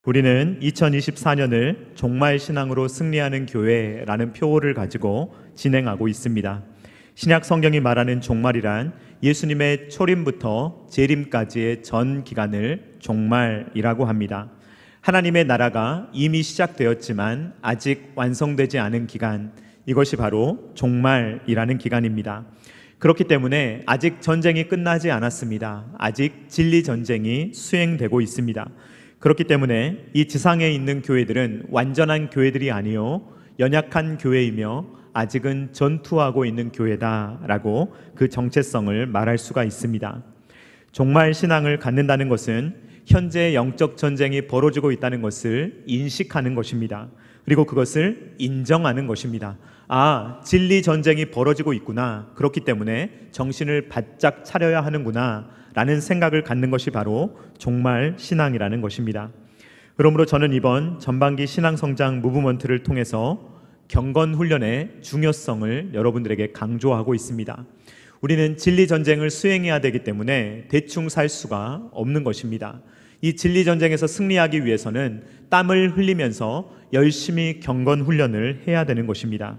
우리는 2024년을 종말 신앙으로 승리하는 교회라는 표어를 가지고 진행하고 있습니다. 신약 성경이 말하는 종말이란 예수님의 초림부터 재림까지의 전 기간을 종말이라고 합니다. 하나님의 나라가 이미 시작되었지만 아직 완성되지 않은 기간, 이것이 바로 종말이라는 기간입니다. 그렇기 때문에 아직 전쟁이 끝나지 않았습니다. 아직 진리 전쟁이 수행되고 있습니다. 그렇기 때문에 이 지상에 있는 교회들은 완전한 교회들이 아니요 연약한 교회이며 아직은 전투하고 있는 교회다라고 그 정체성을 말할 수가 있습니다. 종말 신앙을 갖는다는 것은 현재 영적 전쟁이 벌어지고 있다는 것을 인식하는 것입니다. 그리고 그것을 인정하는 것입니다. 진리 전쟁이 벌어지고 있구나. 그렇기 때문에 정신을 바짝 차려야 하는구나 라는 생각을 갖는 것이 바로 종말 신앙이라는 것입니다. 그러므로 저는 이번 전반기 신앙성장 무브먼트를 통해서 경건훈련의 중요성을 여러분들에게 강조하고 있습니다. 우리는 진리 전쟁을 수행해야 되기 때문에 대충 살 수가 없는 것입니다. 이 진리 전쟁에서 승리하기 위해서는 땀을 흘리면서 열심히 경건훈련을 해야 되는 것입니다.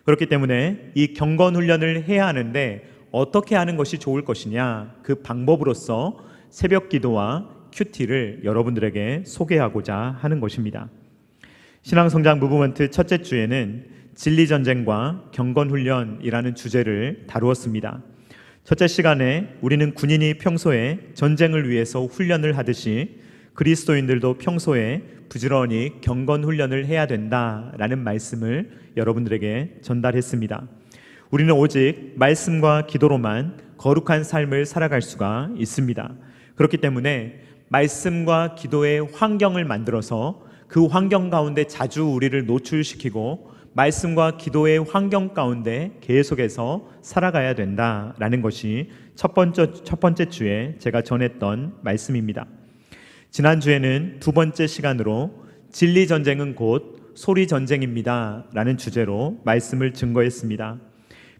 그렇기 때문에 이 경건훈련을 해야 하는데 어떻게 하는 것이 좋을 것이냐, 그 방법으로서 새벽 기도와 큐티를 여러분들에게 소개하고자 하는 것입니다. 신앙성장 무브먼트 첫째 주에는 진리전쟁과 경건훈련이라는 주제를 다루었습니다. 첫째 시간에 우리는 군인이 평소에 전쟁을 위해서 훈련을 하듯이 그리스도인들도 평소에 부지런히 경건훈련을 해야 된다라는 말씀을 여러분들에게 전달했습니다. 우리는 오직 말씀과 기도로만 거룩한 삶을 살아갈 수가 있습니다. 그렇기 때문에 말씀과 기도의 환경을 만들어서 그 환경 가운데 자주 우리를 노출시키고 말씀과 기도의 환경 가운데 계속해서 살아가야 된다라는 것이 첫 번째 주에 제가 전했던 말씀입니다. 지난주에는 두 번째 시간으로 진리 전쟁은 곧 소리 전쟁입니다 라는 주제로 말씀을 증거했습니다.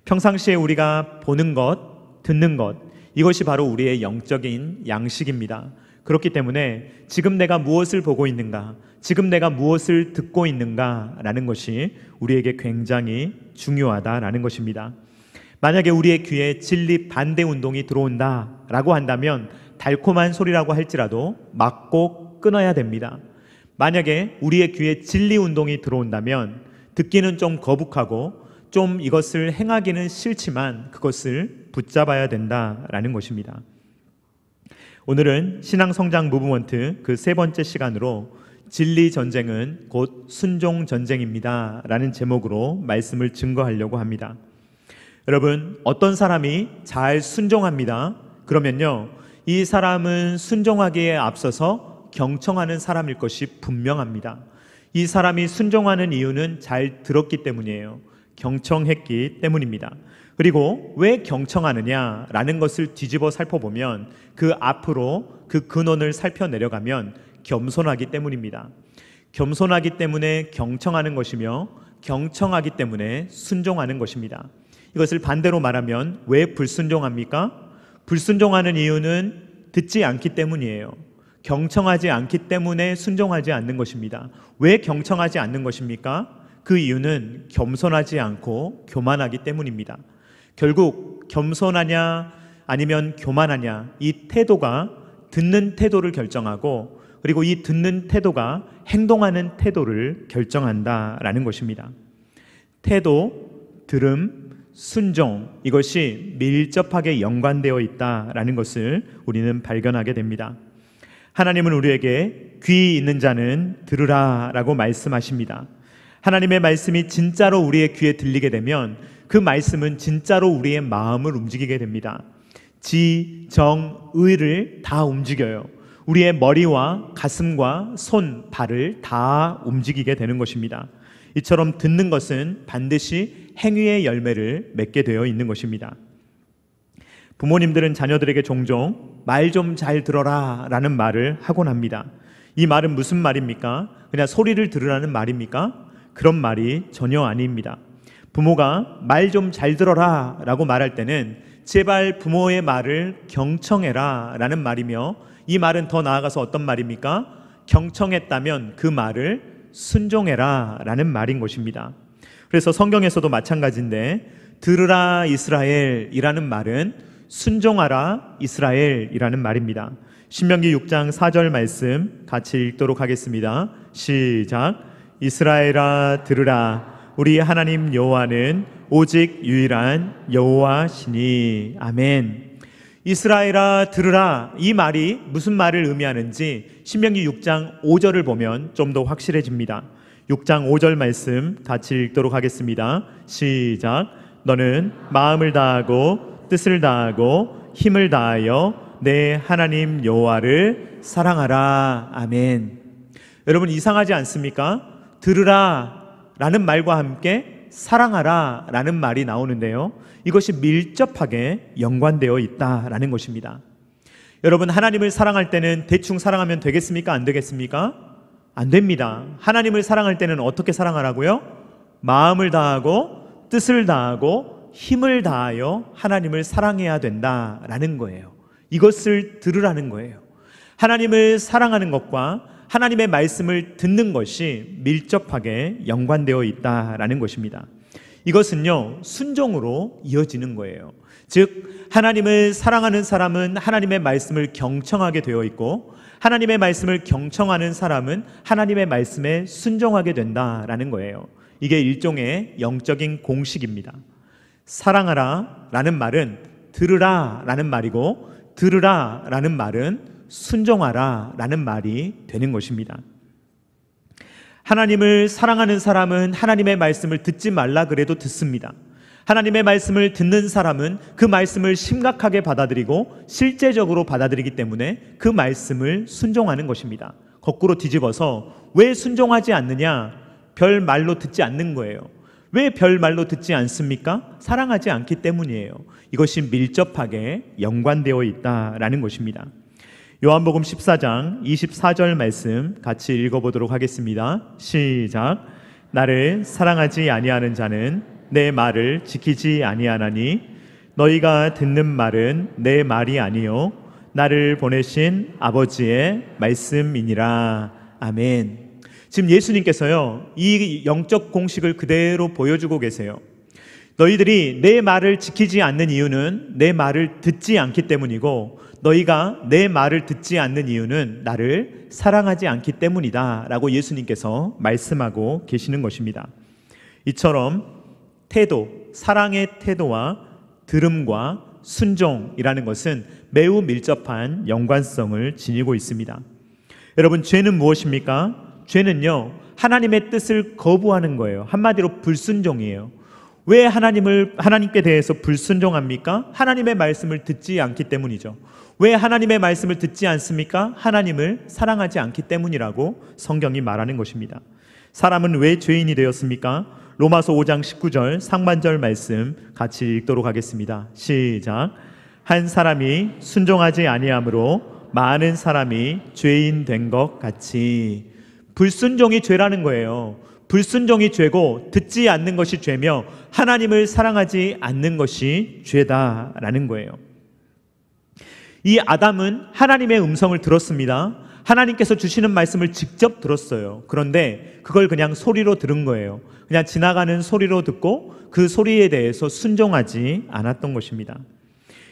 평상시에 우리가 보는 것, 듣는 것, 이것이 바로 우리의 영적인 양식입니다. 그렇기 때문에 지금 내가 무엇을 보고 있는가, 지금 내가 무엇을 듣고 있는가 라는 것이 우리에게 굉장히 중요하다라는 것입니다. 만약에 우리의 귀에 진리 반대 운동이 들어온다라고 한다면 달콤한 소리라고 할지라도 막고 끊어야 됩니다. 만약에 우리의 귀에 진리 운동이 들어온다면 듣기는 좀 거북하고 좀 이것을 행하기는 싫지만 그것을 붙잡아야 된다라는 것입니다. 오늘은 신앙성장 무브먼트 그 세 번째 시간으로 진리 전쟁은 곧 순종 전쟁입니다 라는 제목으로 말씀을 증거하려고 합니다. 여러분, 어떤 사람이 잘 순종합니다. 그러면요, 이 사람은 순종하기에 앞서서 경청하는 사람일 것이 분명합니다. 이 사람이 순종하는 이유는 잘 들었기 때문이에요. 경청했기 때문입니다. 그리고 왜 경청하느냐라는 것을 뒤집어 살펴보면 그 앞으로 그 근원을 살펴내려가면 겸손하기 때문입니다. 겸손하기 때문에 경청하는 것이며 경청하기 때문에 순종하는 것입니다. 이것을 반대로 말하면 왜 불순종합니까? 불순종하는 이유는 듣지 않기 때문이에요. 경청하지 않기 때문에 순종하지 않는 것입니다. 왜 경청하지 않는 것입니까? 그 이유는 겸손하지 않고 교만하기 때문입니다. 결국 겸손하냐 아니면 교만하냐, 이 태도가 듣는 태도를 결정하고 그리고 이 듣는 태도가 행동하는 태도를 결정한다라는 것입니다. 태도, 들음, 순종, 이것이 밀접하게 연관되어 있다라는 것을 우리는 발견하게 됩니다. 하나님은 우리에게 귀 있는 자는 들으라 라고 말씀하십니다. 하나님의 말씀이 진짜로 우리의 귀에 들리게 되면 그 말씀은 진짜로 우리의 마음을 움직이게 됩니다. 지, 정, 의를 다 움직여요. 우리의 머리와 가슴과 손, 발을 다 움직이게 되는 것입니다. 이처럼 듣는 것은 반드시 행위의 열매를 맺게 되어 있는 것입니다. 부모님들은 자녀들에게 종종 말 좀 잘 들어라 라는 말을 하곤 합니다. 이 말은 무슨 말입니까? 그냥 소리를 들으라는 말입니까? 그런 말이 전혀 아닙니다. 부모가 말 좀 잘 들어라 라고 말할 때는 제발 부모의 말을 경청해라 라는 말이며, 이 말은 더 나아가서 어떤 말입니까? 경청했다면 그 말을 순종해라 라는 말인 것입니다. 그래서 성경에서도 마찬가지인데 들으라 이스라엘이라는 말은 순종하라 이스라엘이라는 말입니다. 신명기 6장 4절 말씀 같이 읽도록 하겠습니다. 시작. 이스라엘아 들으라 우리 하나님 여호와는 오직 유일한 여호와시니. 아멘. 이스라엘아 들으라, 이 말이 무슨 말을 의미하는지 신명기 6장 5절을 보면 좀 더 확실해집니다. 6장 5절 말씀 같이 읽도록 하겠습니다. 시작. 너는 마음을 다하고 뜻을 다하고 힘을 다하여 내 하나님 여호와를 사랑하라. 아멘. 여러분, 이상하지 않습니까? 들으라 라는 말과 함께 사랑하라 라는 말이 나오는데요, 이것이 밀접하게 연관되어 있다라는 것입니다. 여러분, 하나님을 사랑할 때는 대충 사랑하면 되겠습니까? 안 되겠습니까? 안 됩니다. 하나님을 사랑할 때는 어떻게 사랑하라고요? 마음을 다하고 뜻을 다하고 힘을 다하여 하나님을 사랑해야 된다라는 거예요. 이것을 들으라는 거예요. 하나님을 사랑하는 것과 하나님의 말씀을 듣는 것이 밀접하게 연관되어 있다라는 것입니다. 이것은요, 순종으로 이어지는 거예요. 즉, 하나님을 사랑하는 사람은 하나님의 말씀을 경청하게 되어 있고, 하나님의 말씀을 경청하는 사람은 하나님의 말씀에 순종하게 된다라는 거예요. 이게 일종의 영적인 공식입니다. 사랑하라 라는 말은 들으라 라는 말이고, 들으라 라는 말은 순종하라 라는 말이 되는 것입니다. 하나님을 사랑하는 사람은 하나님의 말씀을 듣지 말라 그래도 듣습니다. 하나님의 말씀을 듣는 사람은 그 말씀을 심각하게 받아들이고 실제적으로 받아들이기 때문에 그 말씀을 순종하는 것입니다. 거꾸로 뒤집어서 왜 순종하지 않느냐? 별 말로 듣지 않는 거예요. 왜 별 말로 듣지 않습니까? 사랑하지 않기 때문이에요. 이것이 밀접하게 연관되어 있다라는 것입니다. 요한복음 14장 24절 말씀 같이 읽어보도록 하겠습니다. 시작. 나를 사랑하지 아니하는 자는 내 말을 지키지 아니하나니 너희가 듣는 말은 내 말이 아니요 나를 보내신 아버지의 말씀이니라. 아멘. 지금 예수님께서요, 이 영적 공식을 그대로 보여주고 계세요. 너희들이 내 말을 지키지 않는 이유는 내 말을 듣지 않기 때문이고, 너희가 내 말을 듣지 않는 이유는 나를 사랑하지 않기 때문이다 라고 예수님께서 말씀하고 계시는 것입니다. 이처럼 태도, 사랑의 태도와 들음과 순종이라는 것은 매우 밀접한 연관성을 지니고 있습니다. 여러분, 죄는 무엇입니까? 죄는요, 하나님의 뜻을 거부하는 거예요. 한마디로 불순종이에요. 왜 하나님께 대해서 불순종합니까? 하나님의 말씀을 듣지 않기 때문이죠. 왜 하나님의 말씀을 듣지 않습니까? 하나님을 사랑하지 않기 때문이라고 성경이 말하는 것입니다. 사람은 왜 죄인이 되었습니까? 로마서 5장 19절 상반절 말씀 같이 읽도록 하겠습니다. 시작. 한 사람이 순종하지 아니함으로 많은 사람이 죄인 된 것 같이. 불순종이 죄라는 거예요. 불순종이 죄고 듣지 않는 것이 죄며 하나님을 사랑하지 않는 것이 죄다라는 거예요. 이 아담은 하나님의 음성을 들었습니다. 하나님께서 주시는 말씀을 직접 들었어요. 그런데 그걸 그냥 소리로 들은 거예요. 그냥 지나가는 소리로 듣고 그 소리에 대해서 순종하지 않았던 것입니다.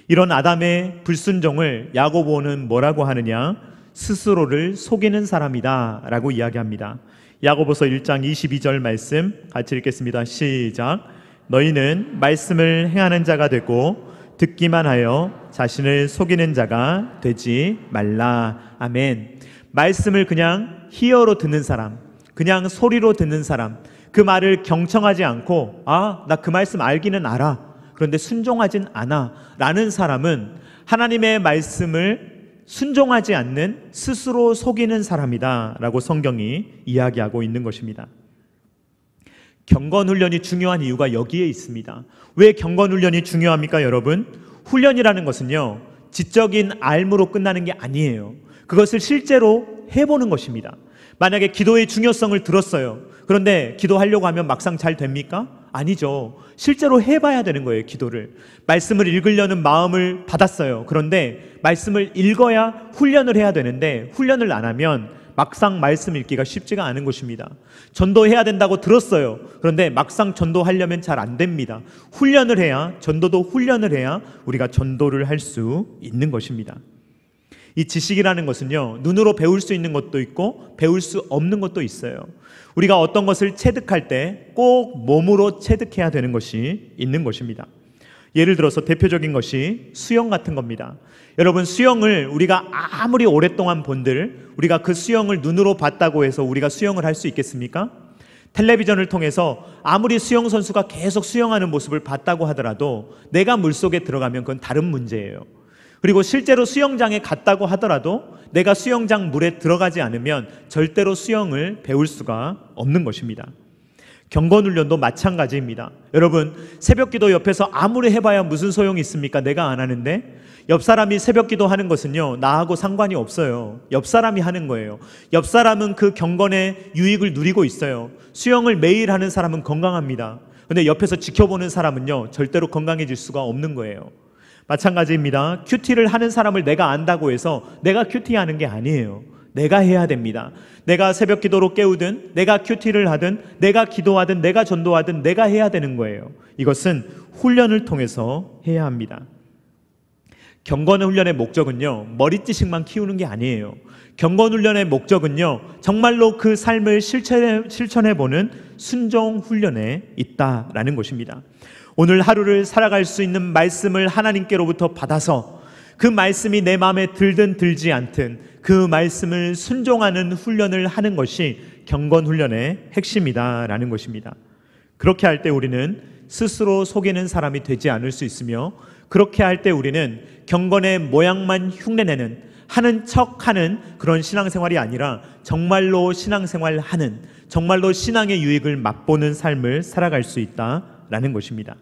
이런 아담의 불순종을 야고보는 뭐라고 하느냐? 스스로를 속이는 사람이다 라고 이야기합니다. 야고보서 1장 22절 말씀 같이 읽겠습니다. 시작. 너희는 말씀을 행하는 자가 되고 듣기만 하여 자신을 속이는 자가 되지 말라. 아멘. 말씀을 그냥 히어로 듣는 사람, 그냥 소리로 듣는 사람, 그 말을 경청하지 않고 나 그 말씀 알기는 알아, 그런데 순종하진 않아 라는 사람은 하나님의 말씀을 순종하지 않는 스스로 속이는 사람이다 라고 성경이 이야기하고 있는 것입니다. 경건훈련이 중요한 이유가 여기에 있습니다. 왜 경건훈련이 중요합니까, 여러분? 훈련이라는 것은요, 지적인 알무로 끝나는 게 아니에요. 그것을 실제로 해보는 것입니다. 만약에 기도의 중요성을 들었어요. 그런데 기도하려고 하면 막상 잘 됩니까? 아니죠. 실제로 해봐야 되는 거예요, 기도를. 말씀을 읽으려는 마음을 받았어요. 그런데 말씀을 읽어야 훈련을 해야 되는데 훈련을 안 하면 막상 말씀 읽기가 쉽지가 않은 것입니다. 전도해야 된다고 들었어요. 그런데 막상 전도하려면 잘 안 됩니다. 훈련을 해야, 전도도 훈련을 해야 우리가 전도를 할 수 있는 것입니다. 이 지식이라는 것은요, 눈으로 배울 수 있는 것도 있고 배울 수 없는 것도 있어요. 우리가 어떤 것을 체득할 때 꼭 몸으로 체득해야 되는 것이 있는 것입니다. 예를 들어서 대표적인 것이 수영 같은 겁니다. 여러분, 수영을 우리가 아무리 오랫동안 본들 우리가 그 수영을 눈으로 봤다고 해서 우리가 수영을 할 수 있겠습니까? 텔레비전을 통해서 아무리 수영 선수가 계속 수영하는 모습을 봤다고 하더라도 내가 물속에 들어가면 그건 다른 문제예요. 그리고 실제로 수영장에 갔다고 하더라도 내가 수영장 물에 들어가지 않으면 절대로 수영을 배울 수가 없는 것입니다. 경건훈련도 마찬가지입니다. 여러분, 새벽기도 옆에서 아무리 해봐야 무슨 소용이 있습니까? 내가 안 하는데. 옆 사람이 새벽기도 하는 것은요, 나하고 상관이 없어요. 옆 사람이 하는 거예요. 옆 사람은 그 경건의 유익을 누리고 있어요. 수영을 매일 하는 사람은 건강합니다. 근데 옆에서 지켜보는 사람은요, 절대로 건강해질 수가 없는 거예요. 마찬가지입니다. 큐티를 하는 사람을 내가 안다고 해서 내가 큐티하는 게 아니에요. 내가 해야 됩니다. 내가 새벽 기도로 깨우든 내가 큐티를 하든 내가 기도하든 내가 전도하든 내가 해야 되는 거예요. 이것은 훈련을 통해서 해야 합니다. 경건 훈련의 목적은요, 머리지식만 키우는 게 아니에요. 경건 훈련의 목적은요, 정말로 그 삶을 실천해보는 순종 훈련에 있다라는 것입니다. 오늘 하루를 살아갈 수 있는 말씀을 하나님께로부터 받아서 그 말씀이 내 마음에 들든 들지 않든 그 말씀을 순종하는 훈련을 하는 것이 경건 훈련의 핵심이다라는 것입니다. 그렇게 할 때 우리는 스스로 속이는 사람이 되지 않을 수 있으며, 그렇게 할 때 우리는 경건의 모양만 흉내내는, 하는 척하는 그런 신앙생활이 아니라 정말로 신앙생활하는, 정말로 신앙의 유익을 맛보는 삶을 살아갈 수 있다라는 것입니다.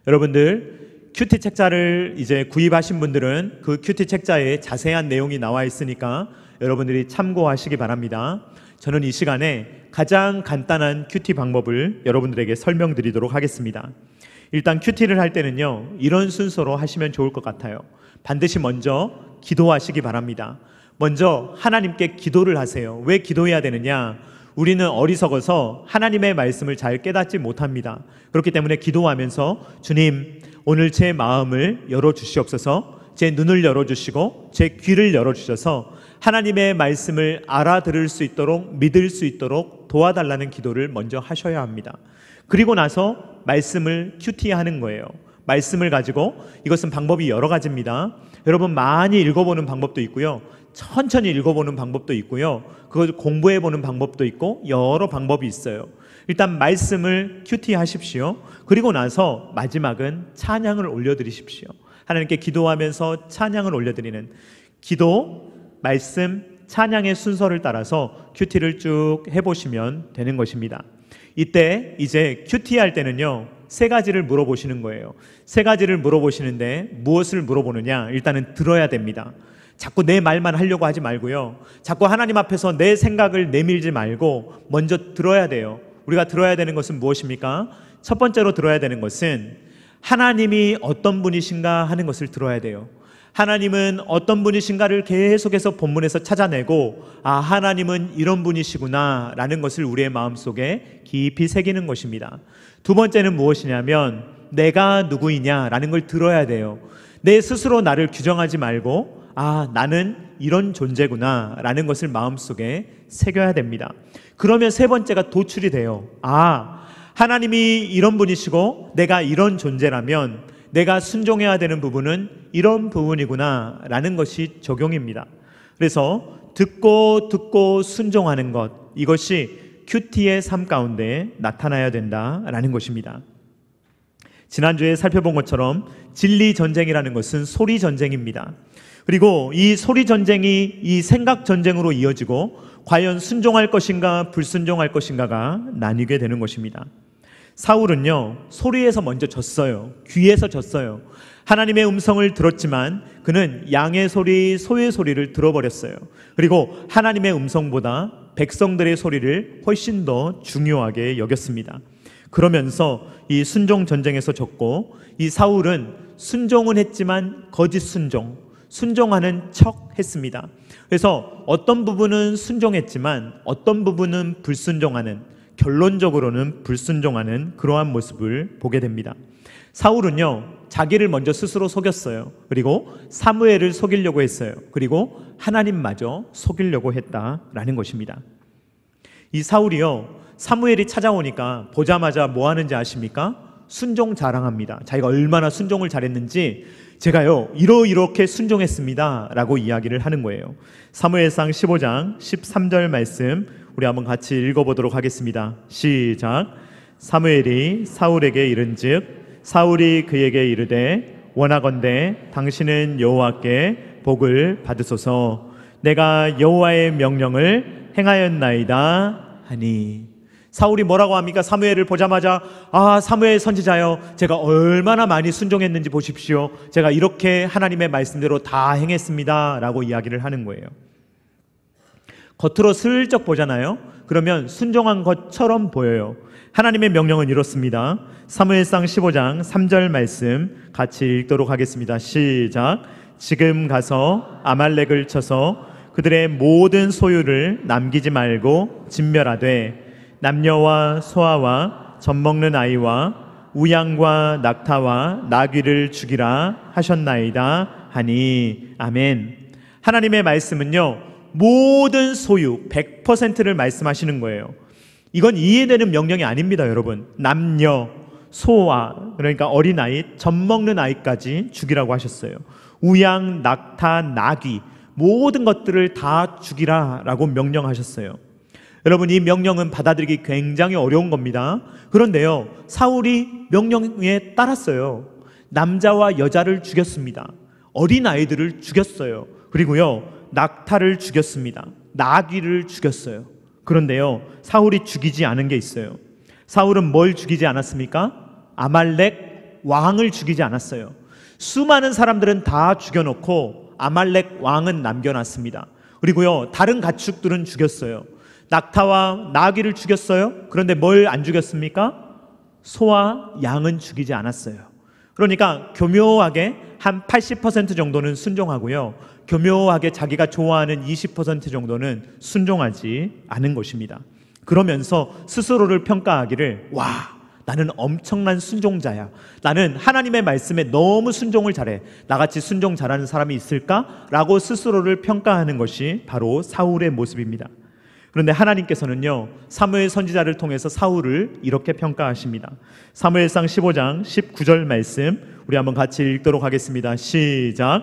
여러분들, 큐티 책자를 이제 구입하신 분들은 그 큐티 책자에 자세한 내용이 나와 있으니까 여러분들이 참고하시기 바랍니다. 저는 이 시간에 가장 간단한 큐티 방법을 여러분들에게 설명드리도록 하겠습니다. 일단 큐티를 할 때는요, 이런 순서로 하시면 좋을 것 같아요. 반드시 먼저 기도하시기 바랍니다. 먼저 하나님께 기도를 하세요. 왜 기도해야 되느냐? 우리는 어리석어서 하나님의 말씀을 잘 깨닫지 못합니다. 그렇기 때문에 기도하면서 주님, 오늘 제 마음을 열어주시옵소서, 제 눈을 열어주시고 제 귀를 열어주셔서 하나님의 말씀을 알아들을 수 있도록, 믿을 수 있도록 도와달라는 기도를 먼저 하셔야 합니다. 그리고 나서 말씀을 큐티하는 거예요. 말씀을 가지고, 이것은 방법이 여러 가지입니다. 여러분, 많이 읽어보는 방법도 있고요, 천천히 읽어보는 방법도 있고요, 그걸 공부해보는 방법도 있고, 여러 방법이 있어요. 일단 말씀을 큐티하십시오. 그리고 나서 마지막은 찬양을 올려드리십시오. 하나님께 기도하면서 찬양을 올려드리는, 기도, 말씀, 찬양의 순서를 따라서 큐티를 쭉 해보시면 되는 것입니다. 이때 이제 큐티할 때는요, 세 가지를 물어보시는 거예요. 세 가지를 물어보시는데 무엇을 물어보느냐? 일단은 들어야 됩니다. 자꾸 내 말만 하려고 하지 말고요, 자꾸 하나님 앞에서 내 생각을 내밀지 말고 먼저 들어야 돼요. 우리가 들어야 되는 것은 무엇입니까? 첫 번째로 들어야 되는 것은 하나님이 어떤 분이신가 하는 것을 들어야 돼요. 하나님은 어떤 분이신가를 계속해서 본문에서 찾아내고, 아, 하나님은 이런 분이시구나 라는 것을 우리의 마음속에 깊이 새기는 것입니다. 두 번째는 무엇이냐면 내가 누구이냐라는 걸 들어야 돼요. 내 스스로 나를 규정하지 말고, 아, 나는 이런 존재구나 라는 것을 마음속에 새겨야 됩니다. 그러면 세 번째가 도출이 돼요. 아, 하나님이 이런 분이시고 내가 이런 존재라면 내가 순종해야 되는 부분은 이런 부분이구나 라는 것이 적용입니다. 그래서 듣고 순종하는 것, 이것이 큐티의 삶 가운데 나타나야 된다라는 것입니다. 지난주에 살펴본 것처럼 진리 전쟁이라는 것은 소리 전쟁입니다. 그리고 이 소리 전쟁이 이 생각 전쟁으로 이어지고 과연 순종할 것인가 불순종할 것인가가 나뉘게 되는 것입니다. 사울은요, 소리에서 먼저 졌어요. 귀에서 졌어요. 하나님의 음성을 들었지만 그는 양의 소리, 소의 소리를 들어버렸어요. 그리고 하나님의 음성보다 백성들의 소리를 훨씬 더 중요하게 여겼습니다. 그러면서 이 순종 전쟁에서 졌고, 이 사울은 순종은 했지만 거짓 순종, 순종하는 척 했습니다. 그래서 어떤 부분은 순종했지만 어떤 부분은 불순종하는, 결론적으로는 불순종하는 그러한 모습을 보게 됩니다. 사울은요, 자기를 먼저 스스로 속였어요. 그리고 사무엘을 속이려고 했어요. 그리고 하나님마저 속이려고 했다라는 것입니다. 이 사울이요, 사무엘이 찾아오니까 보자마자 뭐 하는지 아십니까? 순종 자랑합니다. 자기가 얼마나 순종을 잘했는지 제가요 이렇게 순종했습니다 라고 이야기를 하는 거예요. 사무엘상 15장 13절 말씀 우리 한번 같이 읽어보도록 하겠습니다. 시작. 사무엘이 사울에게 이른즉 사울이 그에게 이르되 원하건대 당신은 여호와께 복을 받으소서. 내가 여호와의 명령을 행하였나이다 하니. 사울이 뭐라고 합니까? 사무엘을 보자마자 사무엘 선지자여, 제가 얼마나 많이 순종했는지 보십시오. 제가 이렇게 하나님의 말씀대로 다 행했습니다 라고 이야기를 하는 거예요. 겉으로 슬쩍 보잖아요. 그러면 순종한 것처럼 보여요. 하나님의 명령은 이렇습니다. 사무엘상 15장 3절 말씀 같이 읽도록 하겠습니다. 시작. 지금 가서 아말렉을 쳐서 그들의 모든 소유를 남기지 말고 진멸하되 남녀와 소아와 젖먹는 아이와 우양과 낙타와 나귀를 죽이라 하셨나이다 하니. 아멘. 하나님의 말씀은요, 모든 소유 100%를 말씀하시는 거예요. 이건 이해되는 명령이 아닙니다, 여러분. 남녀, 소아, 그러니까 어린아이, 젖먹는 아이까지 죽이라고 하셨어요. 우양, 낙타, 나귀 모든 것들을 다 죽이라 라고 명령하셨어요. 여러분, 이 명령은 받아들이기 굉장히 어려운 겁니다. 그런데요, 사울이 명령에 따랐어요. 남자와 여자를 죽였습니다. 어린아이들을 죽였어요. 그리고요, 낙타를 죽였습니다. 나귀를 죽였어요. 그런데요, 사울이 죽이지 않은 게 있어요. 사울은 뭘 죽이지 않았습니까? 아말렉 왕을 죽이지 않았어요. 수많은 사람들은 다 죽여놓고 아말렉 왕은 남겨놨습니다. 그리고요, 다른 가축들은 죽였어요. 낙타와 나귀를 죽였어요. 그런데 뭘 안 죽였습니까? 소와 양은 죽이지 않았어요. 그러니까 교묘하게 한 80% 정도는 순종하고요, 교묘하게 자기가 좋아하는 20% 정도는 순종하지 않은 것입니다. 그러면서 스스로를 평가하기를, 나는 엄청난 순종자야. 나는 하나님의 말씀에 너무 순종을 잘해. 나같이 순종 잘하는 사람이 있을까? 라고 스스로를 평가하는 것이 바로 사울의 모습입니다. 그런데 하나님께서는요, 사무엘 선지자를 통해서 사울을 이렇게 평가하십니다. 사무엘상 15장 19절 말씀 우리 한번 같이 읽도록 하겠습니다. 시작.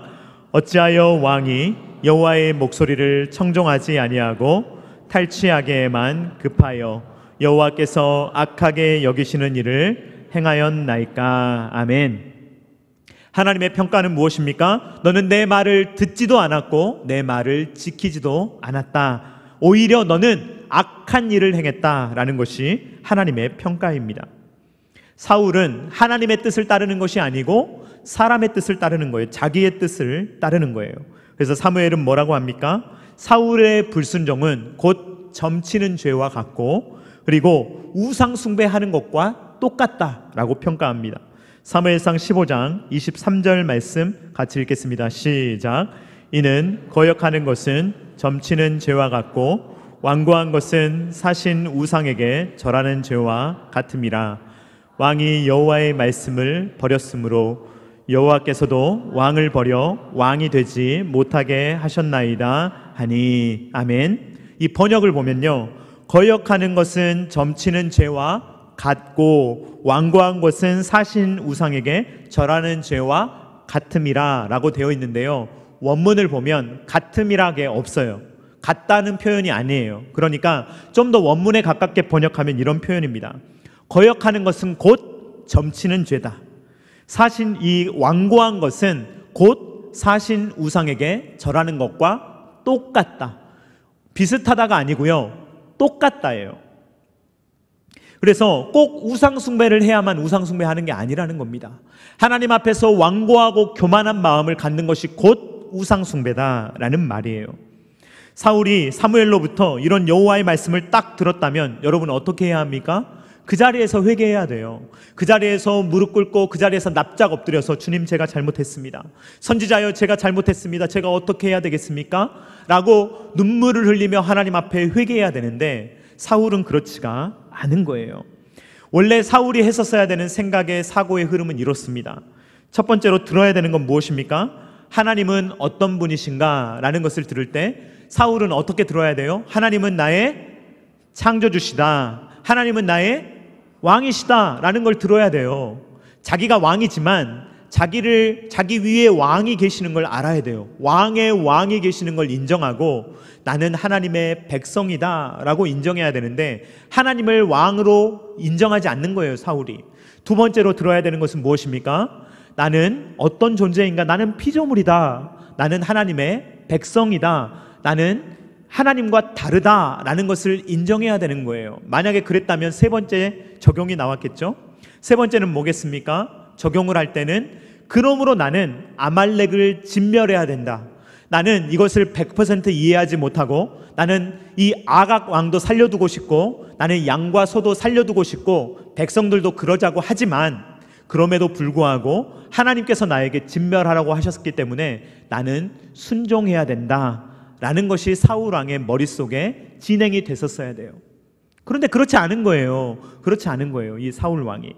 어찌하여 왕이 여호와의 목소리를 청종하지 아니하고 탈취하게만 급하여 여호와께서 악하게 여기시는 일을 행하였나이까. 아멘. 하나님의 평가는 무엇입니까? 너는 내 말을 듣지도 않았고 내 말을 지키지도 않았다. 오히려 너는 악한 일을 행했다라는 것이 하나님의 평가입니다. 사울은 하나님의 뜻을 따르는 것이 아니고 사람의 뜻을 따르는 거예요. 자기의 뜻을 따르는 거예요. 그래서 사무엘은 뭐라고 합니까? 사울의 불순종은 곧 점치는 죄와 같고, 그리고 우상 숭배하는 것과 똑같다라고 평가합니다. 사무엘상 15장 23절 말씀 같이 읽겠습니다. 시작. 이는 거역하는 것은 점치는 죄와 같고 완고한 것은 사신 우상에게 절하는 죄와 같음이라. 왕이 여호와의 말씀을 버렸으므로 여호와께서도 왕을 버려 왕이 되지 못하게 하셨나이다 하니. 아멘. 이 번역을 보면요, 거역하는 것은 점치는 죄와 같고 완고한 것은 사신 우상에게 절하는 죄와 같음이라 라고 되어 있는데요, 원문을 보면 같음이라게 없어요. 같다는 표현이 아니에요. 그러니까 좀 더 원문에 가깝게 번역하면 이런 표현입니다. 거역하는 것은 곧 점치는 죄다. 사신 이 완고한 것은 곧 사신 우상에게 절하는 것과 똑같다. 비슷하다가 아니고요, 똑같다예요. 그래서 꼭 우상 숭배를 해야만 우상 숭배하는 게 아니라는 겁니다. 하나님 앞에서 완고하고 교만한 마음을 갖는 것이 곧 우상 숭배다라는 말이에요. 사울이 사무엘로부터 이런 여호와의 말씀을 딱 들었다면 여러분 어떻게 해야 합니까? 그 자리에서 회개해야 돼요. 그 자리에서 무릎 꿇고 그 자리에서 납작 엎드려서 주님 제가 잘못했습니다. 선지자여 제가 잘못했습니다. 제가 어떻게 해야 되겠습니까? 라고 눈물을 흘리며 하나님 앞에 회개해야 되는데 사울은 그렇지가 않은 거예요. 원래 사울이 했었어야 되는 생각의 사고의 흐름은 이렇습니다. 첫 번째로 들어야 되는 건 무엇입니까? 하나님은 어떤 분이신가? 라는 것을 들을 때 사울은 어떻게 들어야 돼요? 하나님은 나의 창조주시다. 하나님은 나의 왕이시다 라는 걸 들어야 돼요. 자기가 왕이지만 자기 위에 왕이 계시는 걸 알아야 돼요. 왕의 왕이 계시는 걸 인정하고 나는 하나님의 백성이다 라고 인정해야 되는데 하나님을 왕으로 인정하지 않는 거예요, 사울이. 두 번째로 들어야 되는 것은 무엇입니까? 나는 어떤 존재인가? 나는 피조물이다. 나는 하나님의 백성이다. 나는 하나님과 다르다라는 것을 인정해야 되는 거예요. 만약에 그랬다면 세 번째 적용이 나왔겠죠? 세 번째는 뭐겠습니까? 적용을 할 때는 그러므로 나는 아말렉을 진멸해야 된다. 나는 이것을 100% 이해하지 못하고 나는 이 아각 왕도 살려두고 싶고 나는 양과 소도 살려두고 싶고 백성들도 그러자고 하지만 그럼에도 불구하고 하나님께서 나에게 진멸하라고 하셨기 때문에 나는 순종해야 된다 라는 것이 사울 왕의 머릿속에 진행이 됐었어야 돼요. 그런데 그렇지 않은 거예요. 그렇지 않은 거예요, 이 사울 왕이.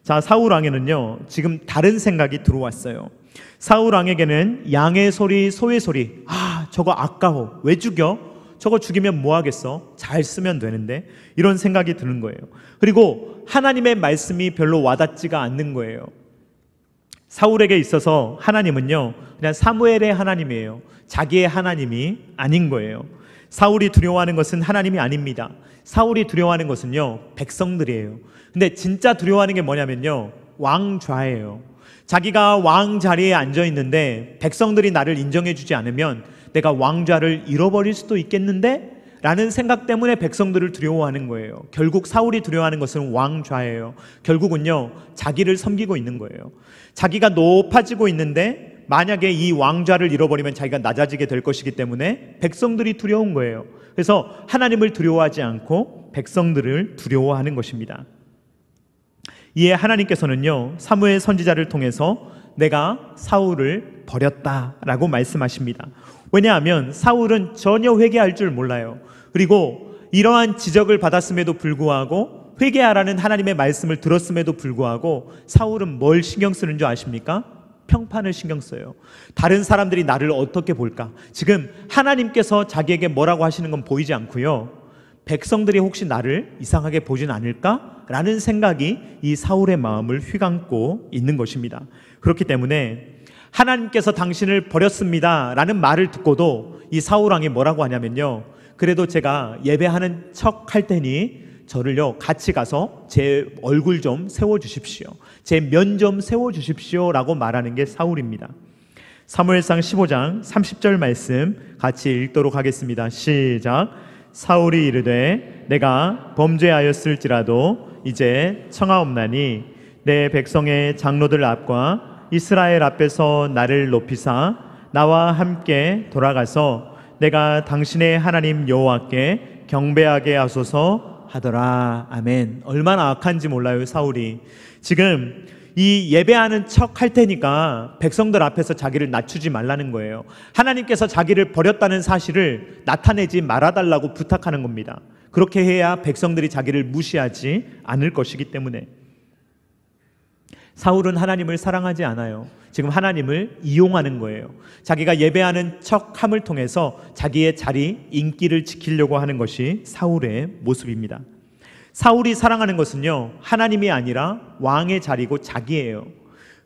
자, 사울 왕에는요 지금 다른 생각이 들어왔어요. 사울 왕에게는 양의 소리, 소의 소리, 저거 아까워, 왜 죽여? 저거 죽이면 뭐 하겠어? 잘 쓰면 되는데, 이런 생각이 드는 거예요. 그리고 하나님의 말씀이 별로 와닿지가 않는 거예요. 사울에게 있어서 하나님은요 그냥 사무엘의 하나님이에요. 자기의 하나님이 아닌 거예요. 사울이 두려워하는 것은 하나님이 아닙니다. 사울이 두려워하는 것은요 백성들이에요. 근데 진짜 두려워하는 게 뭐냐면요 왕좌예요. 자기가 왕 자리에 앉아 있는데 백성들이 나를 인정해 주지 않으면 내가 왕좌를 잃어버릴 수도 있겠는데? 라는 생각 때문에 백성들을 두려워하는 거예요. 결국 사울이 두려워하는 것은 왕좌예요. 결국은요 자기를 섬기고 있는 거예요. 자기가 높아지고 있는데 만약에 이 왕좌를 잃어버리면 자기가 낮아지게 될 것이기 때문에 백성들이 두려운 거예요. 그래서 하나님을 두려워하지 않고 백성들을 두려워하는 것입니다. 이에 하나님께서는요 사무엘 선지자를 통해서 내가 사울을 버렸다라고 말씀하십니다. 왜냐하면 사울은 전혀 회개할 줄 몰라요. 그리고 이러한 지적을 받았음에도 불구하고 회개하라는 하나님의 말씀을 들었음에도 불구하고 사울은 뭘 신경 쓰는 줄 아십니까? 평판을 신경 써요. 다른 사람들이 나를 어떻게 볼까? 지금 하나님께서 자기에게 뭐라고 하시는 건 보이지 않고요 백성들이 혹시 나를 이상하게 보진 않을까? 라는 생각이 이 사울의 마음을 휘감고 있는 것입니다. 그렇기 때문에 하나님께서 당신을 버렸습니다 라는 말을 듣고도 이 사울 왕이 뭐라고 하냐면요 그래도 제가 예배하는 척 할 테니 저를요 같이 가서 제 얼굴 좀 세워주십시오, 제 면 좀 세워주십시오 라고 말하는 게 사울입니다. 사무엘상 15장 30절 말씀 같이 읽도록 하겠습니다. 시작. 사울이 이르되 내가 범죄하였을지라도 이제 청하옵나니 내 백성의 장로들 앞과 이스라엘 앞에서 나를 높이사 나와 함께 돌아가서 내가 당신의 하나님 여호와께 경배하게 하소서 하더라. 아멘. 얼마나 악한지 몰라요, 사울이. 지금 이 예배하는 척 할 테니까 백성들 앞에서 자기를 낮추지 말라는 거예요. 하나님께서 자기를 버렸다는 사실을 나타내지 말아달라고 부탁하는 겁니다. 그렇게 해야 백성들이 자기를 무시하지 않을 것이기 때문에. 사울은 하나님을 사랑하지 않아요. 지금 하나님을 이용하는 거예요. 자기가 예배하는 척함을 통해서 자기의 자리, 인기를 지키려고 하는 것이 사울의 모습입니다. 사울이 사랑하는 것은요 하나님이 아니라 왕의 자리고 자기예요.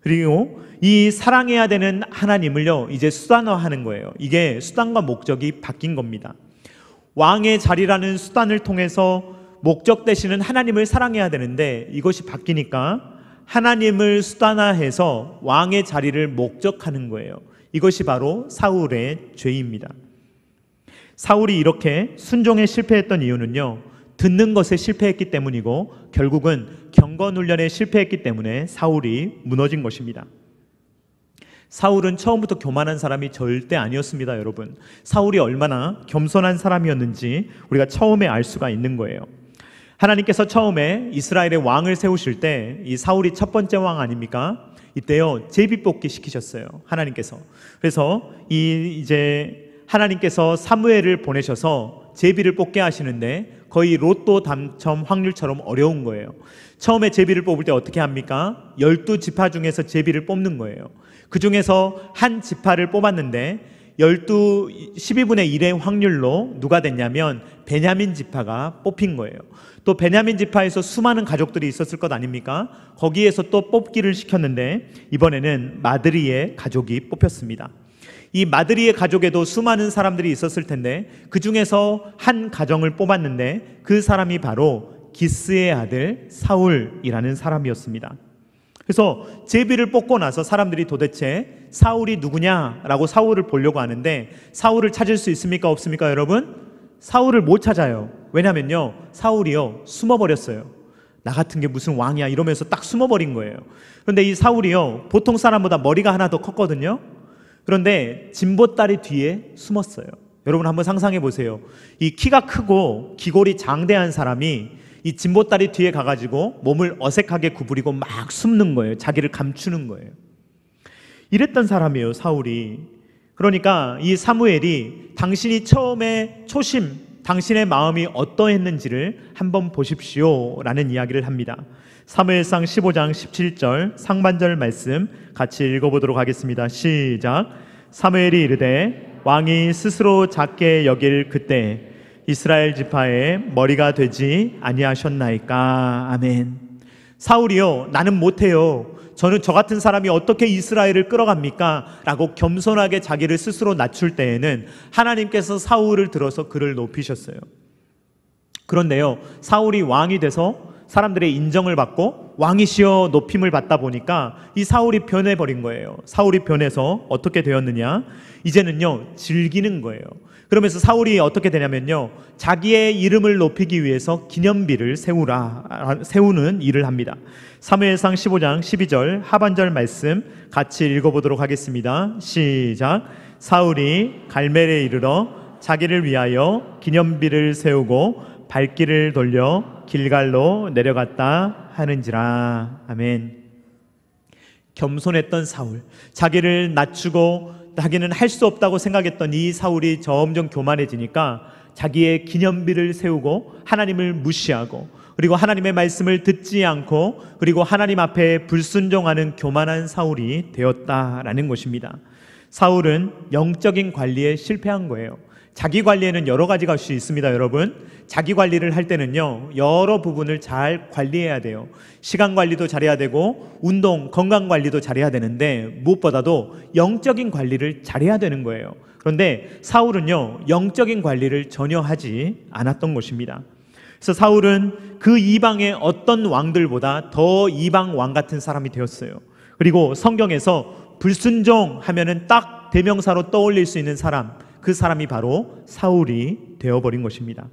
그리고 이 사랑해야 되는 하나님을요 이제 수단화하는 거예요. 이게 수단과 목적이 바뀐 겁니다. 왕의 자리라는 수단을 통해서 목적 되시는 하나님을 사랑해야 되는데 이것이 바뀌니까 하나님을 수단화해서 왕의 자리를 목적하는 거예요. 이것이 바로 사울의 죄입니다. 사울이 이렇게 순종에 실패했던 이유는요 듣는 것에 실패했기 때문이고 결국은 경건훈련에 실패했기 때문에 사울이 무너진 것입니다. 사울은 처음부터 교만한 사람이 절대 아니었습니다. 여러분, 사울이 얼마나 겸손한 사람이었는지 우리가 처음에 알 수가 있는 거예요. 하나님께서 처음에 이스라엘의 왕을 세우실 때 이 사울이 첫 번째 왕 아닙니까? 이때요 제비뽑기 시키셨어요, 하나님께서. 그래서 이제 하나님께서 사무엘을 보내셔서 제비를 뽑게 하시는데 거의 로또 당첨 확률처럼 어려운 거예요. 처음에 제비를 뽑을 때 어떻게 합니까? 12지파 중에서 제비를 뽑는 거예요. 그 중에서 한 지파를 뽑았는데 12분의 1의 확률로 누가 됐냐면 베냐민 지파가 뽑힌 거예요. 또 베냐민 지파에서 수많은 가족들이 있었을 것 아닙니까? 거기에서 또 뽑기를 시켰는데 이번에는 마드리의 가족이 뽑혔습니다. 이 마드리의 가족에도 수많은 사람들이 있었을 텐데 그 중에서 한 가정을 뽑았는데 그 사람이 바로 기스의 아들 사울이라는 사람이었습니다. 그래서 제비를 뽑고 나서 사람들이 도대체 사울이 누구냐라고 사울을 보려고 하는데 사울을 찾을 수 있습니까? 없습니까? 여러분? 사울을 못 찾아요. 왜냐면요 사울이요 숨어버렸어요. 나 같은 게 무슨 왕이야 이러면서 딱 숨어버린 거예요. 그런데 이 사울이요 보통 사람보다 머리가 하나 더 컸거든요. 그런데 진보다리 뒤에 숨었어요. 여러분 한번 상상해 보세요. 이 키가 크고 기골이 장대한 사람이 이 진보다리 뒤에 가가지고 몸을 어색하게 구부리고 막 숨는 거예요. 자기를 감추는 거예요. 이랬던 사람이에요, 사울이. 그러니까 이 사무엘이 당신이 처음에 당신의 마음이 어떠했는지를 한번 보십시오 라는 이야기를 합니다. 사무엘상 15장 17절 상반절 말씀 같이 읽어보도록 하겠습니다. 시작. 사무엘이 이르되 왕이 스스로 작게 여길 그때 이스라엘 지파의 머리가 되지 아니하셨나이까. 아멘. 사울이요 나는 못해요. 저는 저 같은 사람이 어떻게 이스라엘을 끌어갑니까? 라고 겸손하게 자기를 스스로 낮출 때에는 하나님께서 사울을 들어서 그를 높이셨어요. 그런데요 사울이 왕이 돼서 사람들의 인정을 받고 왕이시여 높임을 받다 보니까 이 사울이 변해버린 거예요. 사울이 변해서 어떻게 되었느냐? 이제는요 즐기는 거예요. 그러면서 사울이 어떻게 되냐면요 자기의 이름을 높이기 위해서 기념비를 세우는 일을 합니다. 사무엘상 15장 12절 하반절 말씀 같이 읽어보도록 하겠습니다. 시작. 사울이 갈멜에 이르러 자기를 위하여 기념비를 세우고 발길을 돌려 길갈로 내려갔다 하는지라. 아멘. 겸손했던 사울, 자기를 낮추고 자기는 할 수 없다고 생각했던 이 사울이 점점 교만해지니까 자기의 기념비를 세우고 하나님을 무시하고 그리고 하나님의 말씀을 듣지 않고 그리고 하나님 앞에 불순종하는 교만한 사울이 되었다라는 것입니다. 사울은 영적인 관리에 실패한 거예요. 자기 관리에는 여러 가지가 할 수 있습니다. 여러분 자기 관리를 할 때는요 여러 부분을 잘 관리해야 돼요. 시간 관리도 잘해야 되고 운동, 건강 관리도 잘해야 되는데 무엇보다도 영적인 관리를 잘해야 되는 거예요. 그런데 사울은요 영적인 관리를 전혀 하지 않았던 것입니다. 그래서 사울은 그 이방의 어떤 왕들보다 더 이방 왕 같은 사람이 되었어요. 그리고 성경에서 불순종 하면은 딱 대명사로 떠올릴 수 있는 사람, 그 사람이 바로 사울이 되어버린 것입니다.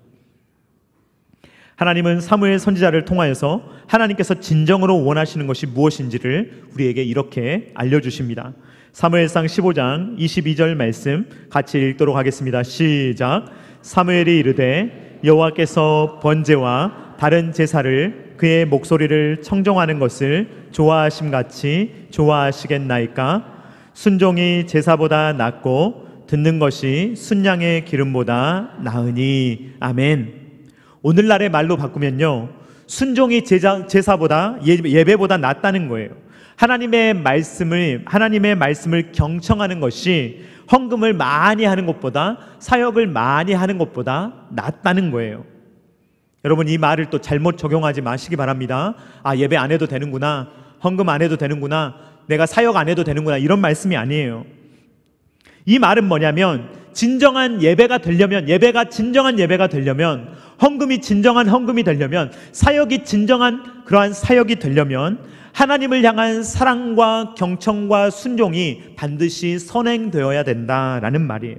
하나님은 사무엘 선지자를 통하여서 하나님께서 진정으로 원하시는 것이 무엇인지를 우리에게 이렇게 알려주십니다. 사무엘상 15장 22절 말씀 같이 읽도록 하겠습니다. 시작. 사무엘이 이르되 여호와께서 번제와 다른 제사를 그의 목소리를 청정하는 것을 좋아하심같이 좋아하시겠나이까? 순종이 제사보다 낫고 듣는 것이 순양의 기름보다 나으니. 아멘. 오늘날의 말로 바꾸면요 순종이 제사보다 예배보다 낫다는 거예요. 하나님의 말씀을 경청하는 것이 헌금을 많이 하는 것보다 사역을 많이 하는 것보다 낫다는 거예요. 여러분 이 말을 또 잘못 적용하지 마시기 바랍니다. 아 예배 안 해도 되는구나, 헌금 안 해도 되는구나, 내가 사역 안 해도 되는구나 이런 말씀이 아니에요. 이 말은 뭐냐면 진정한 예배가 되려면, 예배가 진정한 예배가 되려면, 헌금이 진정한 헌금이 되려면, 사역이 진정한 그러한 사역이 되려면 하나님을 향한 사랑과 경청과 순종이 반드시 선행되어야 된다라는 말이에요.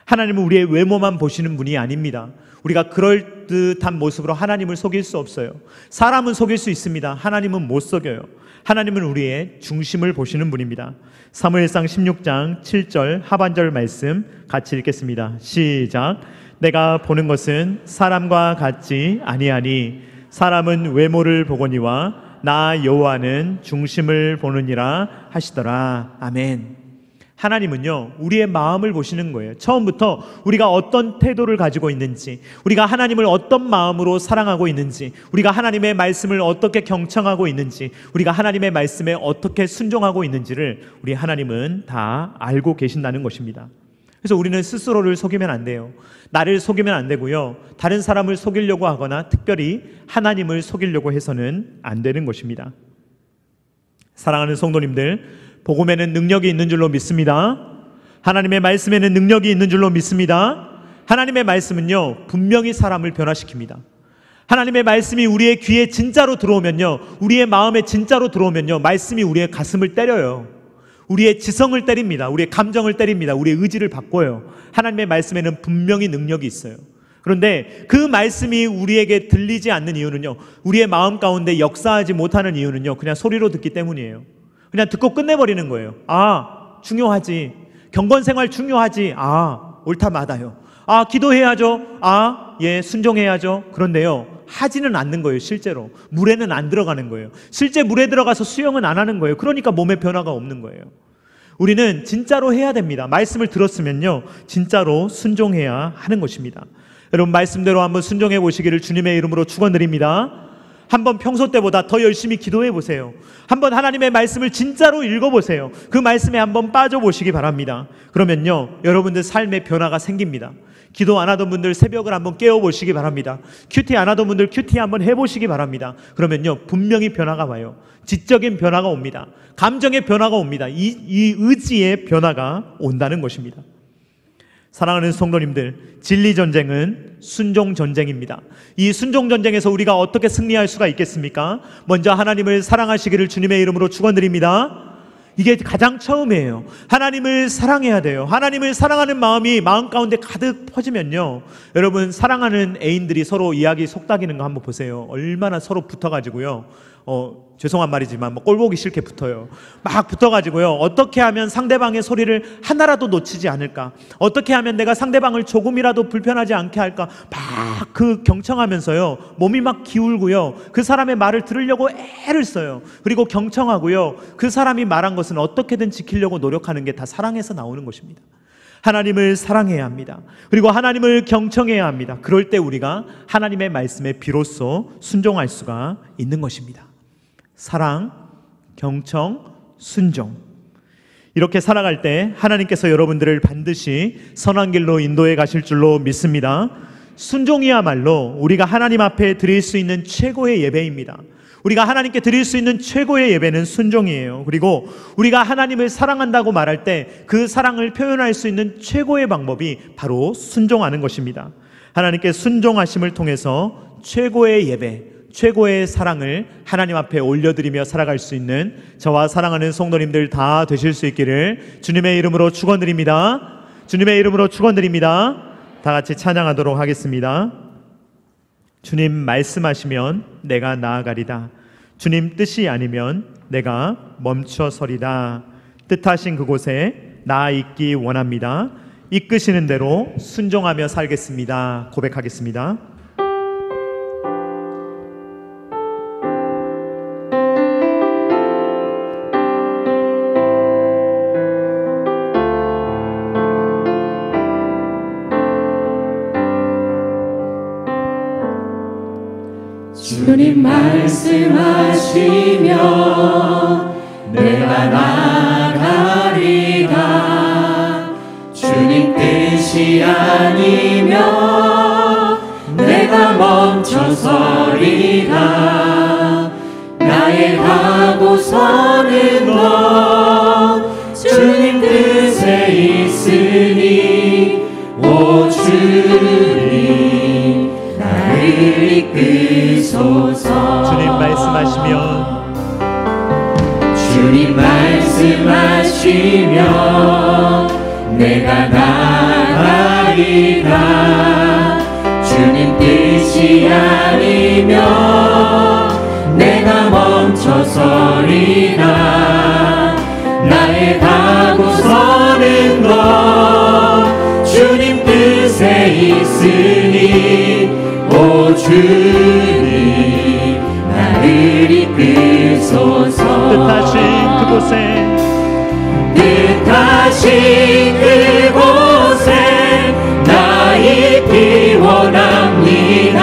하나님은 우리의 외모만 보시는 분이 아닙니다. 우리가 그럴듯한 모습으로 하나님을 속일 수 없어요. 사람은 속일 수 있습니다. 하나님은 못 속여요. 하나님은 우리의 중심을 보시는 분입니다. 사무엘상 16장 7절 하반절 말씀 같이 읽겠습니다. 시작. 내가 보는 것은 사람과 같지 아니하니 사람은 외모를 보거니와 나 여호와는 중심을 보느니라 하시더라. 아멘. 하나님은요, 우리의 마음을 보시는 거예요. 처음부터 우리가 어떤 태도를 가지고 있는지, 우리가 하나님을 어떤 마음으로 사랑하고 있는지, 우리가 하나님의 말씀을 어떻게 경청하고 있는지, 우리가 하나님의 말씀에 어떻게 순종하고 있는지를 우리 하나님은 다 알고 계신다는 것입니다. 그래서 우리는 스스로를 속이면 안 돼요. 나를 속이면 안 되고요, 다른 사람을 속이려고 하거나 특별히 하나님을 속이려고 해서는 안 되는 것입니다. 사랑하는 성도님들, 복음에는 능력이 있는 줄로 믿습니다. 하나님의 말씀에는 능력이 있는 줄로 믿습니다. 하나님의 말씀은요, 분명히 사람을 변화시킵니다. 하나님의 말씀이 우리의 귀에 진짜로 들어오면요, 우리의 마음에 진짜로 들어오면요, 말씀이 우리의 가슴을 때려요. 우리의 지성을 때립니다. 우리의 감정을 때립니다. 우리의 의지를 바꿔요. 하나님의 말씀에는 분명히 능력이 있어요. 그런데 그 말씀이 우리에게 들리지 않는 이유는요, 우리의 마음 가운데 역사하지 못하는 이유는요, 그냥 소리로 듣기 때문이에요. 그냥 듣고 끝내버리는 거예요. 아, 중요하지. 경건생활 중요하지. 아, 옳다 맞아요. 아, 기도해야죠. 아, 예, 순종해야죠. 그런데요, 하지는 않는 거예요. 실제로 물에는 안 들어가는 거예요. 실제 물에 들어가서 수영은 안 하는 거예요. 그러니까 몸에 변화가 없는 거예요. 우리는 진짜로 해야 됩니다. 말씀을 들었으면요, 진짜로 순종해야 하는 것입니다. 여러분, 말씀대로 한번 순종해 보시기를 주님의 이름으로 축원드립니다. 한번 평소 때보다 더 열심히 기도해 보세요. 한번 하나님의 말씀을 진짜로 읽어보세요. 그 말씀에 한번 빠져보시기 바랍니다. 그러면요, 여러분들 삶에 변화가 생깁니다. 기도 안 하던 분들 새벽을 한번 깨워보시기 바랍니다. 큐티 안 하던 분들 큐티 한번 해보시기 바랍니다. 그러면요, 분명히 변화가 와요. 지적인 변화가 옵니다. 감정의 변화가 옵니다. 이 의지의 변화가 온다는 것입니다. 사랑하는 성도님들, 진리전쟁은 순종전쟁입니다. 이 순종전쟁에서 우리가 어떻게 승리할 수가 있겠습니까? 먼저 하나님을 사랑하시기를 주님의 이름으로 축원드립니다. 이게 가장 처음이에요. 하나님을 사랑해야 돼요. 하나님을 사랑하는 마음이 마음 가운데 가득 퍼지면요, 여러분, 사랑하는 애인들이 서로 이야기 속닥이는 거 한번 보세요. 얼마나 서로 붙어가지고요, 죄송한 말이지만 꼴보기 싫게 붙어요. 막 붙어가지고요, 어떻게 하면 상대방의 소리를 하나라도 놓치지 않을까, 어떻게 하면 내가 상대방을 조금이라도 불편하지 않게 할까, 막 그 경청하면서요, 몸이 막 기울고요, 그 사람의 말을 들으려고 애를 써요. 그리고 경청하고요, 그 사람이 말한 것은 어떻게든 지키려고 노력하는 게 다 사랑에서 나오는 것입니다. 하나님을 사랑해야 합니다. 그리고 하나님을 경청해야 합니다. 그럴 때 우리가 하나님의 말씀에 비로소 순종할 수가 있는 것입니다. 사랑, 경청, 순종. 이렇게 살아갈 때 하나님께서 여러분들을 반드시 선한 길로 인도해 가실 줄로 믿습니다. 순종이야말로 우리가 하나님 앞에 드릴 수 있는 최고의 예배입니다. 우리가 하나님께 드릴 수 있는 최고의 예배는 순종이에요. 그리고 우리가 하나님을 사랑한다고 말할 때 그 사랑을 표현할 수 있는 최고의 방법이 바로 순종하는 것입니다. 하나님께 순종하심을 통해서 최고의 예배, 최고의 사랑을 하나님 앞에 올려드리며 살아갈 수 있는 저와 사랑하는 성도님들 다 되실 수 있기를 주님의 이름으로 축원드립니다. 주님의 이름으로 축원드립니다. 다 같이 찬양하도록 하겠습니다. 주님 말씀하시면 내가 나아가리다. 주님 뜻이 아니면 내가 멈춰서리다. 뜻하신 그곳에 나 있기 원합니다. 이끄시는 대로 순종하며 살겠습니다. 고백하겠습니다. 주님 말씀하시면 내가 나가리다. 주님 뜻이 아니면 내가 멈춰서리다. 나의 가고 서는 것 주님 뜻에 있으니 오 주님 나를 이끄소서. 주님 말씀하시면 주님 말씀하시면 내가 나가리다. 주님 뜻이 아니면 내가 멈춰서리다. 나의 가고 서는 것 주님 뜻에 있으니 있으니 오 주님 나를 이끄소서. 뜻하신 그곳에 나 있기 원합니다.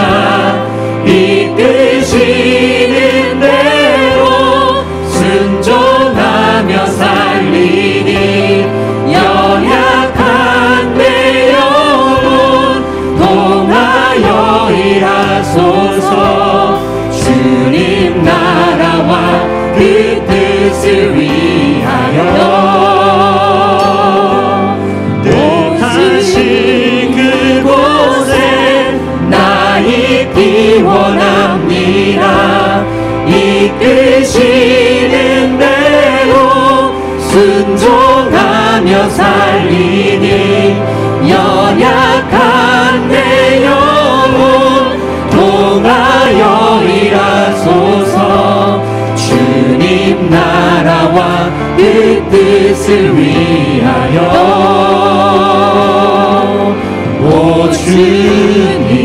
이끄시는 대로 순종하며 살리니 연약한 내 영혼 통하여 일하소서. 주님 나라와 그 뜻을 위하여 뜻하신 그곳에 나 있기 원합니다. 이끄시는 대로 순종하며 살리니 연약한 내 영혼 통하여 일하소서. 주님 나라와 그 뜻을 위하여 오 주님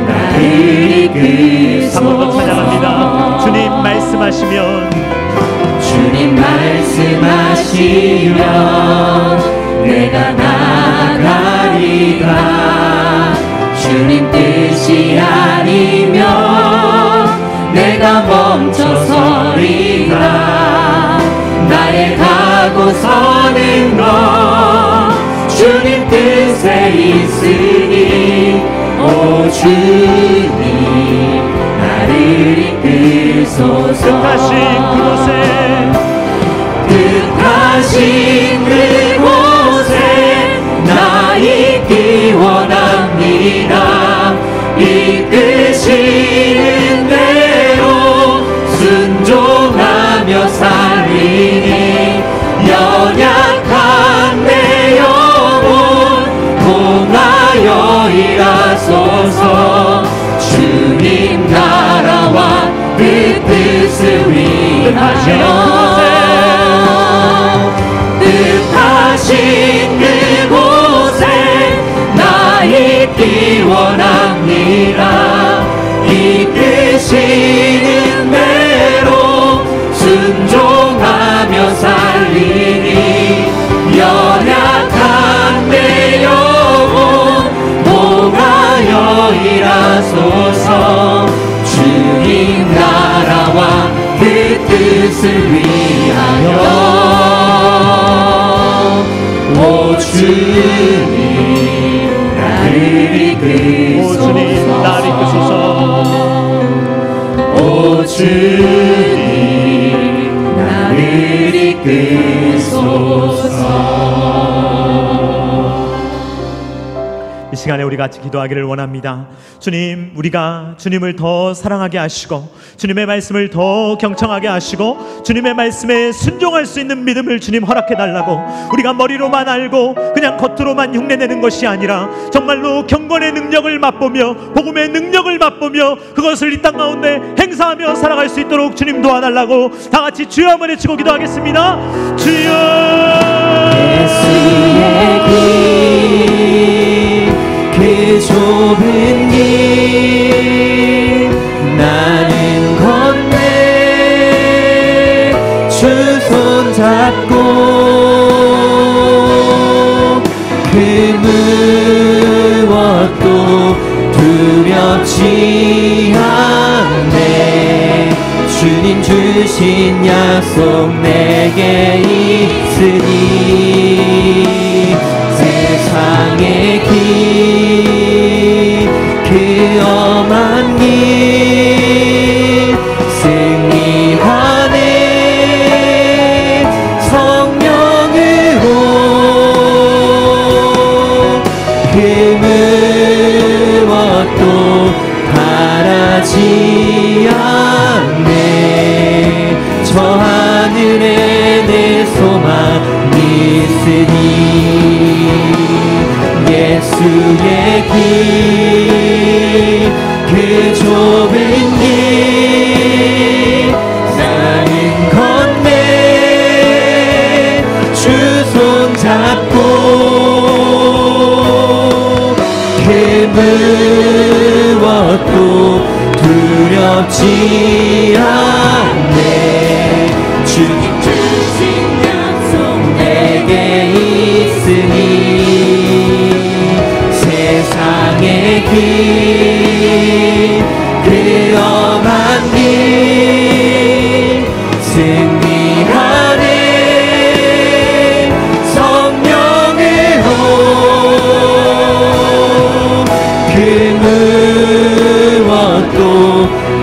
나를 이끄소서. 한 번 더 찬양합니다. 주님 말씀하시면 주님 말씀하시면 내가 나가리라. 주님 뜻이 아니면 내가 멈춰서리라. 나의 가고 서는 것 주님 뜻에 있으니 오 주님 나를 이끄소서. 뜻하신 그곳에 나 있기 원합니다. 이끄시는 대로 순종하며 살리니 연약한 내 영혼 통하여 일하소서. 주님 나라와 그 뜻을 위하여 뜻하신 그곳에 나 있기 원합니다. 이끄시는 대로 순종하며 살리니 연약한 내 영혼 통하여 일하소서. 주님 나라와 그 뜻을 위하여 오 주님 나를 이끄소서. 오 주님 나를 이끄소서. 이 시간에 우리 같이 기도하기를 원합니다. 주님, 우리가 주님을 더 사랑하게 하시고 주님의 말씀을 더 경청하게 하시고 주님의 말씀에 순종할 수 있는 믿음을 주님 허락해달라고. 우리가 머리로만 알고 그냥 겉으로만 흉내내는 것이 아니라 정말로 경건의 능력을 맛보며 복음의 능력을 맛보며 그것을 이 땅 가운데 행사하며 살아갈 수 있도록 주님 도와달라고. 다 같이 주여 한번 외치고 기도하겠습니다. 주여. 예수의 길, 그 좁은 길 나는 건네 주 손잡고 그 무엇도 두렵지 않네. 주님 주신 약속 내게 있으니 세상의 길, 그 엄한 길 승리하네. 성령으로 그 무엇도 바라지 않네. 저 하늘에 내 소망 있으니 예수의 길, 그 좁은 변치 않네. 주님 주신 약속 내게 있으니 세상의 길 그 험한 길 승리하네. 성령으로 그 무엇도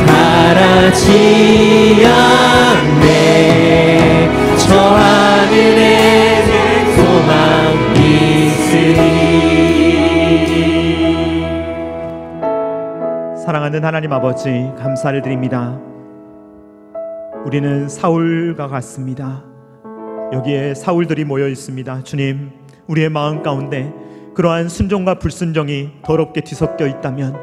바라지 않네. 저 하늘에 소망 있으니. 사랑하는 하나님 아버지, 감사를 드립니다. 우리는 사울과 같습니다. 여기에 사울들이 모여 있습니다. 주님, 우리의 마음 가운데 그러한 순종과 불순종이 더럽게 뒤섞여 있다면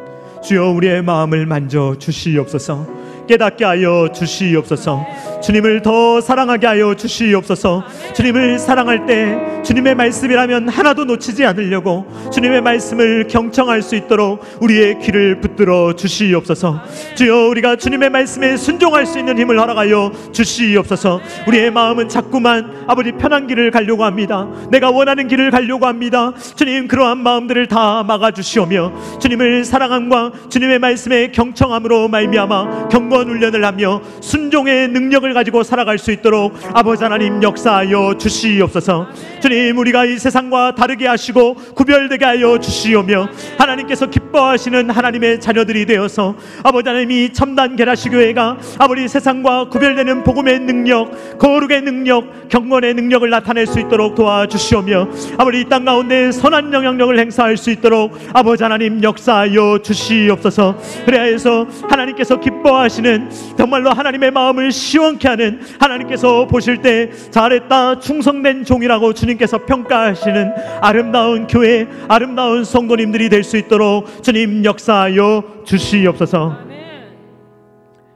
주여 우리의 마음을 만져 주시옵소서. 깨닫게 하여 주시옵소서. 주님을 더 사랑하게 하여 주시옵소서. 주님을 사랑할 때 주님의 말씀이라면 하나도 놓치지 않으려고 주님의 말씀을 경청할 수 있도록 우리의 귀를 붙들어 주시옵소서. 주여 우리가 주님의 말씀에 순종할 수 있는 힘을 허락하여 주시옵소서. 우리의 마음은 자꾸만 아버지 편한 길을 가려고 합니다. 내가 원하는 길을 가려고 합니다. 주님, 그러한 마음들을 다 막아주시오며 주님을 사랑함과 주님의 말씀에 경청함으로 말미암아 경건 훈련을 하며 순종의 능력을 가지고 살아갈 수 있도록 아버지 하나님 역사하여 주시옵소서. 주님, 우리가 이 세상과 다르게 하시고 구별되게 하여 주시오며 하나님께서 기뻐하시는 하나님의 자녀들이 되어서 아버지 하나님 이 첨단 계라시 교회가 아버지 세상과 구별되는 복음의 능력, 거룩의 능력, 경건의 능력을 나타낼 수 있도록 도와주시오며 아버지 이 땅 가운데 선한 영향력을 행사할 수 있도록 아버지 하나님 역사하여 주시옵소서. 그래야 해서 하나님께서 기뻐하시는 정말로 하나님의 마음을 시원케 하는, 하나님께서 보실 때 잘했다 충성된 종이라고 주님께서 평가하시는 아름다운 교회, 아름다운 성도님들이 될 수 있도록 주님 역사하여 주시옵소서.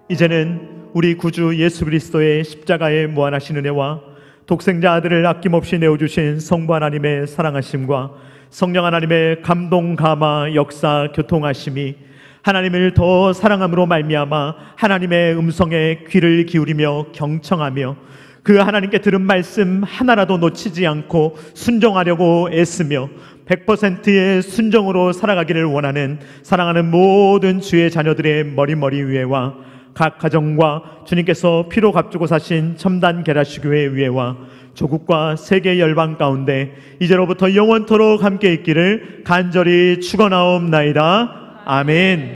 이제는 우리 구주 예수 그리스도의 십자가의 무한하신 은혜와 독생자 아들을 아낌없이 내어주신 성부 하나님의 사랑하심과 성령 하나님의 감동 감화 역사 교통하심이 하나님을 더 사랑함으로 말미암아 하나님의 음성에 귀를 기울이며 경청하며 그 하나님께 들은 말씀 하나라도 놓치지 않고 순종하려고 애쓰며 100%의 순종으로 살아가기를 원하는 사랑하는 모든 주의 자녀들의 머리 위에와 각 가정과 주님께서 피로 값주고 사신 첨단 계라시 교회 위에와 조국과 세계 열방 가운데 이제로부터 영원토록 함께 있기를 간절히 축원하옵나이다. 아멘.